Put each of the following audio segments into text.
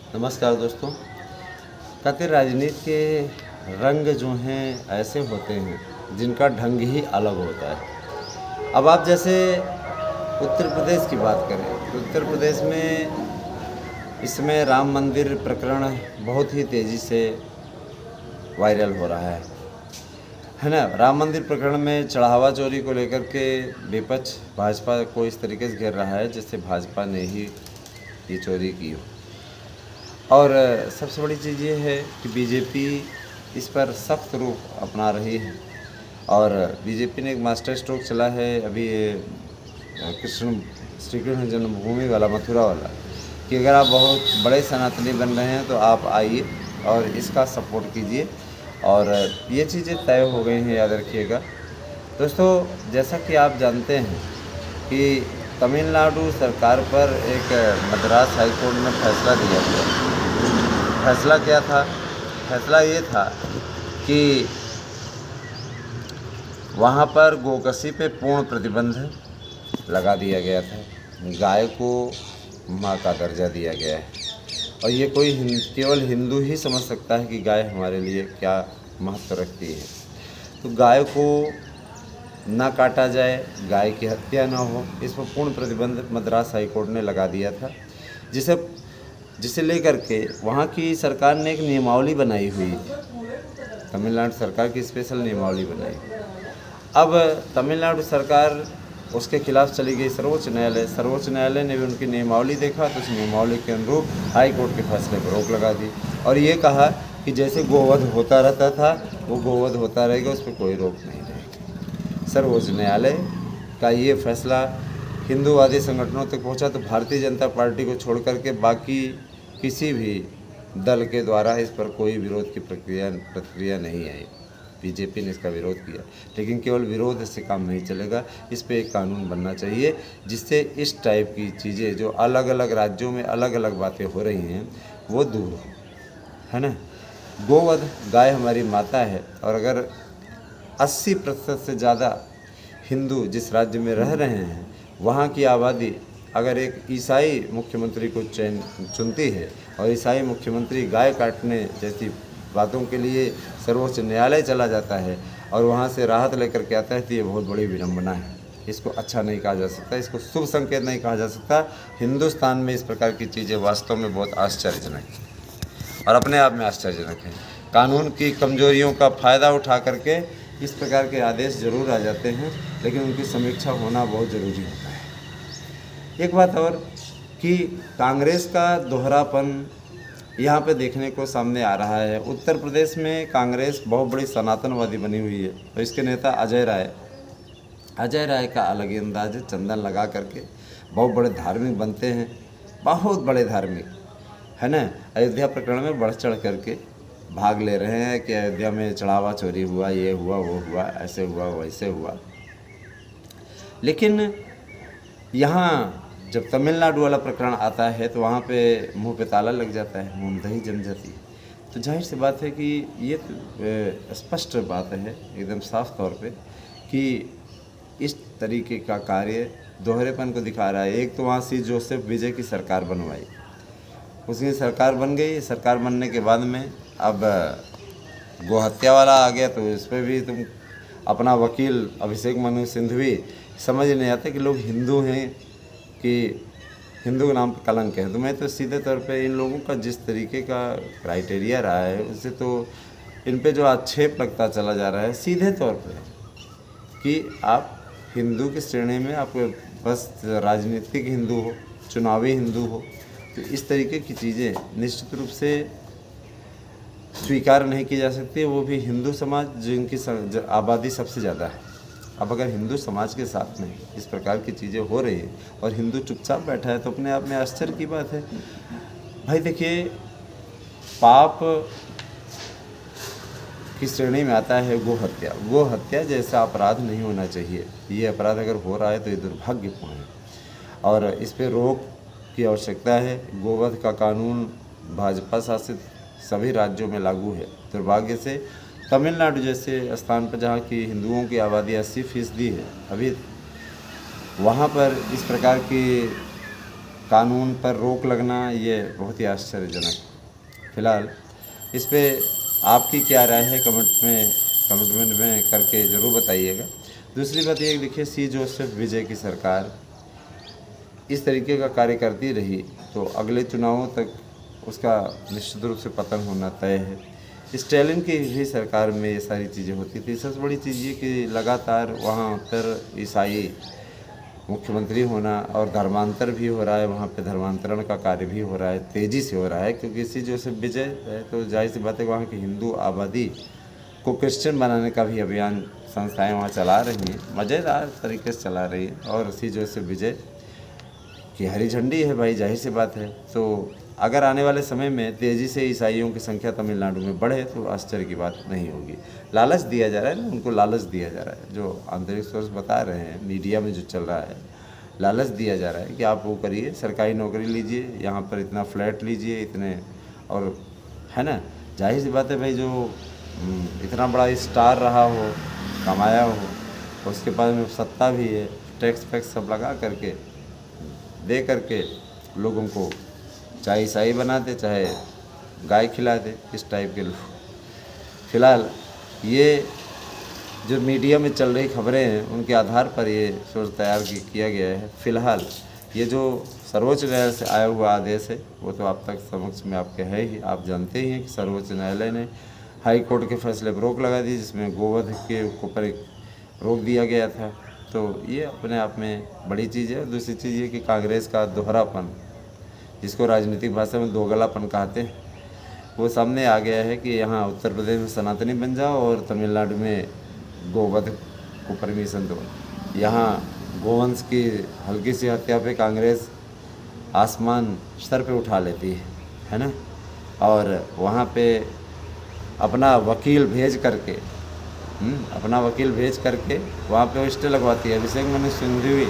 नमस्कार दोस्तों। कहते राजनीति के रंग जो हैं ऐसे होते हैं जिनका ढंग ही अलग होता है। अब आप जैसे उत्तर प्रदेश की बात करें तो उत्तर प्रदेश में इसमें राम मंदिर प्रकरण बहुत ही तेज़ी से वायरल हो रहा है ना। राम मंदिर प्रकरण में चढ़ावा चोरी को लेकर के विपक्ष भाजपा को इस तरीके से घेर रहा है जैसे भाजपा ने ही ये चोरी की हो। और सबसे बड़ी चीज़ ये है कि बीजेपी इस पर सख्त रुख अपना रही है और बीजेपी ने एक मास्टर स्ट्रोक चला है अभी श्री कृष्ण जन्मभूमि वाला, मथुरा वाला, कि अगर आप बहुत बड़े सनातनी बन रहे हैं तो आप आइए और इसका सपोर्ट कीजिए। और ये चीज़ें तय हो गई हैं, याद रखिएगा दोस्तों। जैसा कि आप जानते हैं कि तमिलनाडु सरकार पर एक मद्रास हाई कोर्ट ने फैसला दिया गया। फैसला क्या था? फैसला ये था कि वहाँ पर गोकशी पे पूर्ण प्रतिबंध लगा दिया गया था। गाय को माँ का दर्जा दिया गया है और ये कोई केवल हिंदू ही समझ सकता है कि गाय हमारे लिए क्या महत्व रखती है। तो गाय को ना काटा जाए, गाय की हत्या ना हो, इस पर पूर्ण प्रतिबंध मद्रास हाई कोर्ट ने लगा दिया था, जिसे लेकर के वहाँ की सरकार ने एक नियमावली बनाई हुई थी। तमिलनाडु सरकार की स्पेशल नियमावली बनाई। अब तमिलनाडु सरकार उसके खिलाफ चली गई सर्वोच्च न्यायालय। सर्वोच्च न्यायालय ने भी उनकी नियमावली देखा तो उस नियमावली के अनुरूप हाई कोर्ट के फैसले पर रोक लगा दी और ये कहा कि जैसे गोवध होता रहता था वो गोवध होता रहेगा, उस पर कोई रोक नहीं रहेगी। सर्वोच्च न्यायालय का ये फैसला हिंदूवादी संगठनों तक पहुंचा तो भारतीय जनता पार्टी को छोड़ करके बाकी किसी भी दल के द्वारा इस पर कोई विरोध की प्रतिक्रिया नहीं आई। बीजेपी ने इसका विरोध किया, लेकिन केवल विरोध से काम नहीं चलेगा। इस पे एक कानून बनना चाहिए जिससे इस टाइप की चीज़ें जो अलग अलग राज्यों में अलग अलग बातें हो रही हैं वो दूर हो, है ना। गोवध, गाय हमारी माता है और अगर 80% से ज़्यादा हिंदू जिस राज्य में रह रहे हैं वहाँ की आबादी अगर एक ईसाई मुख्यमंत्री को चुनती है और ईसाई मुख्यमंत्री गाय काटने जैसी बातों के लिए सर्वोच्च न्यायालय चला जाता है और वहाँ से राहत लेकर के आता है तो ये बहुत बड़ी विडंबना है। इसको अच्छा नहीं कहा जा सकता, इसको शुभ संकेत नहीं कहा जा सकता। हिंदुस्तान में इस प्रकार की चीज़ें वास्तव में बहुत आश्चर्यजनक और अपने आप में आश्चर्यजनक है। कानून की कमजोरियों का फ़ायदा उठा करके इस प्रकार के आदेश ज़रूर आ जाते हैं, लेकिन उनकी समीक्षा होना बहुत ज़रूरी होता है। एक बात और कि कांग्रेस का दोहरापन यहाँ पे देखने को सामने आ रहा है। उत्तर प्रदेश में कांग्रेस बहुत बड़ी सनातनवादी बनी हुई है और इसके नेता अजय राय का अलग ही अंदाज है। चंदन लगा करके बहुत बड़े धार्मिक बनते हैं, बहुत बड़े धार्मिक, है ना। अयोध्या प्रकरण में बढ़ चढ़ करके भाग ले रहे हैं कि अयोध्या में चढ़ावा चोरी हुआ, ये हुआ, वो हुआ, ऐसे हुआ, वैसे हुआ। लेकिन यहाँ जब तमिलनाडु वाला प्रकरण आता है तो वहाँ पे मुंह पे ताला लग जाता है, मुंह दही जम जाती है। तो जाहिर सी बात है कि ये स्पष्ट बात है एकदम साफ तौर पे कि इस तरीके का कार्य दोहरेपन को दिखा रहा है। एक तो वहाँ सी जोसेफ विजय की सरकार बनवाई, उसकी सरकार बन गई। सरकार बनने के बाद में अब गोहत्या वाला आ गया तो इस पर भी तुम अपना वकील अभिषेक मनु सिंघवी समझ नहीं आता कि लोग हिंदू हैं कि हिंदू के नाम पर कलंक है। तो मैं तो सीधे तौर पे इन लोगों का जिस तरीके का क्राइटेरिया रहा है उससे तो इन पे जो आक्षेप लगता चला जा रहा है सीधे तौर पे कि आप हिंदू की श्रेणी में आप बस राजनीतिक हिंदू हो, चुनावी हिंदू हो। तो इस तरीके की चीज़ें निश्चित रूप से स्वीकार नहीं की जा सकती, वो भी हिंदू समाज जिनकी आबादी सबसे ज़्यादा है। अब अगर हिंदू समाज के साथ में इस प्रकार की चीज़ें हो रही हैं और हिंदू चुपचाप बैठा है तो अपने आप में आश्चर्य की बात है। भाई देखिए, पाप की श्रेणी में आता है गोहत्या। गोहत्या जैसा अपराध नहीं होना चाहिए। ये अपराध अगर हो रहा है तो ये दुर्भाग्यपूर्ण है और इस पर रोक की आवश्यकता है। गोवध का कानून भाजपा शासित सभी राज्यों में लागू है। दुर्भाग्य से तमिलनाडु जैसे स्थान पर जहाँ की हिंदुओं की आबादी 80% है, अभी वहाँ पर इस प्रकार की कानून पर रोक लगना, ये बहुत ही आश्चर्यजनक। फिलहाल इस पे आपकी क्या राय है कमेंट में करके ज़रूर बताइएगा। दूसरी बात ये देखिए, सी जोसेफ विजय की सरकार इस तरीके का कार्य करती रही तो अगले चुनावों तक उसका निश्चित रूप से पतन होना तय है। स्टालिन की भी सरकार में ये सारी चीज़ें होती थी। सबसे बड़ी चीज़ ये कि लगातार वहाँ पर ईसाई मुख्यमंत्री होना और धर्मांतर भी हो रहा है, वहाँ पे धर्मांतरण का कार्य भी हो रहा है, तेज़ी से हो रहा है, क्योंकि सी जोसेफ विजय है तो जाहिर सी बात है वहाँ की हिंदू आबादी को क्रिश्चियन बनाने का भी अभियान संस्थाएं वहाँ चला रही हैं, मज़ेदार तरीके से चला रही हैं। और सी जोसेफ विजय की हरी झंडी है भाई, जाहिर सी बात है। तो अगर आने वाले समय में तेज़ी से ईसाइयों की संख्या तमिलनाडु में बढ़े तो आश्चर्य की बात नहीं होगी। लालच दिया जा रहा है ना, उनको लालच दिया जा रहा है, जो आंतरिक सोर्स बता रहे हैं, मीडिया में जो चल रहा है, लालच दिया जा रहा है कि आप वो करिए, सरकारी नौकरी लीजिए, यहाँ पर इतना फ्लैट लीजिए, इतने, और है ना, जाहिर सी बात है भाई, जो इतना बड़ा स्टार रहा हो, कमाया हो, उसके पास में सत्ता भी है, टैक्स फैक्स सब लगा करके दे करके लोगों को चाहे ईसाई बनाते चाहे गाय खिलाते, इस टाइप के लोग। फिलहाल ये जो मीडिया में चल रही खबरें हैं उनके आधार पर ये सोच तैयार किया गया है। फिलहाल ये जो सर्वोच्च न्यायालय से आया हुआ आदेश है वो तो आप तक समक्ष में आपके है ही, आप जानते ही हैं कि सर्वोच्च न्यायालय ने हाई कोर्ट के फैसले पर रोक लगा दी, जिसमें गोवध के ऊपर एक रोक दिया गया था। तो ये अपने आप में बड़ी चीज़ है। दूसरी चीज़ ये कि कांग्रेस का दोहरापन, जिसको राजनीतिक भाषा में दोगलापन कहते हैं, वो सामने आ गया है कि यहाँ उत्तर प्रदेश में सनातनी बन जाओ और तमिलनाडु में गोवध को परमिशन दो। यहाँ गोवंश की हल्की सी हत्या पे कांग्रेस आसमान सर पे उठा लेती है ना, और वहाँ पे अपना वकील भेज करके वहाँ पे वो स्टे लगवाती है। अभिषेक मनु सिंघवी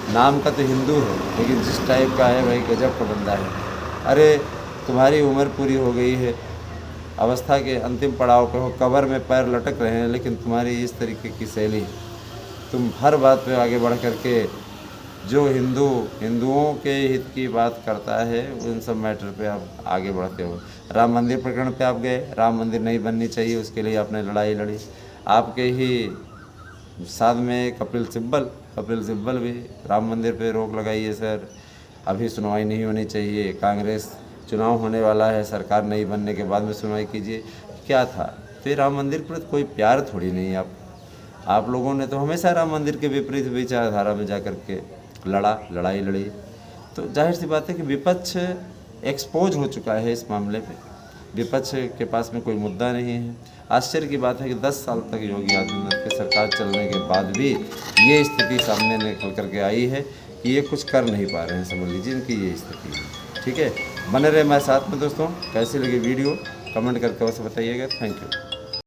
नाम का तो हिंदू है, लेकिन जिस टाइप का है भाई, गजब का बंदा है। अरे तुम्हारी उम्र पूरी हो गई है, अवस्था के अंतिम पड़ाव पे हो, कब्र में पैर लटक रहे हैं, लेकिन तुम्हारी इस तरीके की शैली, तुम हर बात पे आगे बढ़ करके जो हिंदुओं के हित की बात करता है उन सब मैटर पे आप आगे बढ़ते हो। राम मंदिर प्रकरण पे आप गए, राम मंदिर नहीं बननी चाहिए, उसके लिए आपने लड़ाई लड़ी। आपके ही साथ में कपिल सिब्बल भी राम मंदिर पे रोक लगाई है सर, अभी सुनवाई नहीं होनी चाहिए, कांग्रेस चुनाव होने वाला है, सरकार नहीं बनने के बाद में सुनवाई कीजिए। क्या था तो राम मंदिर पर कोई प्यार थोड़ी नहीं है। आप लोगों ने तो हमेशा राम मंदिर के विपरीत विचारधारा में जा कर के लड़ाई लड़ी। तो जाहिर सी बात है कि विपक्ष एक्सपोज हो चुका है इस मामले पे, विपक्ष के पास में कोई मुद्दा नहीं है। आश्चर्य की बात है कि 10 साल तक योगी आदित्यनाथ की सरकार चलने के बाद भी ये स्थिति सामने निकल करके आई है कि ये कुछ कर नहीं पा रहे हैं, समझ लीजिए इनकी ये स्थिति है। ठीक है, बने रहे मेरे साथ में दोस्तों। कैसी लगी वीडियो कमेंट करके अवश्य बताइएगा। Thank you.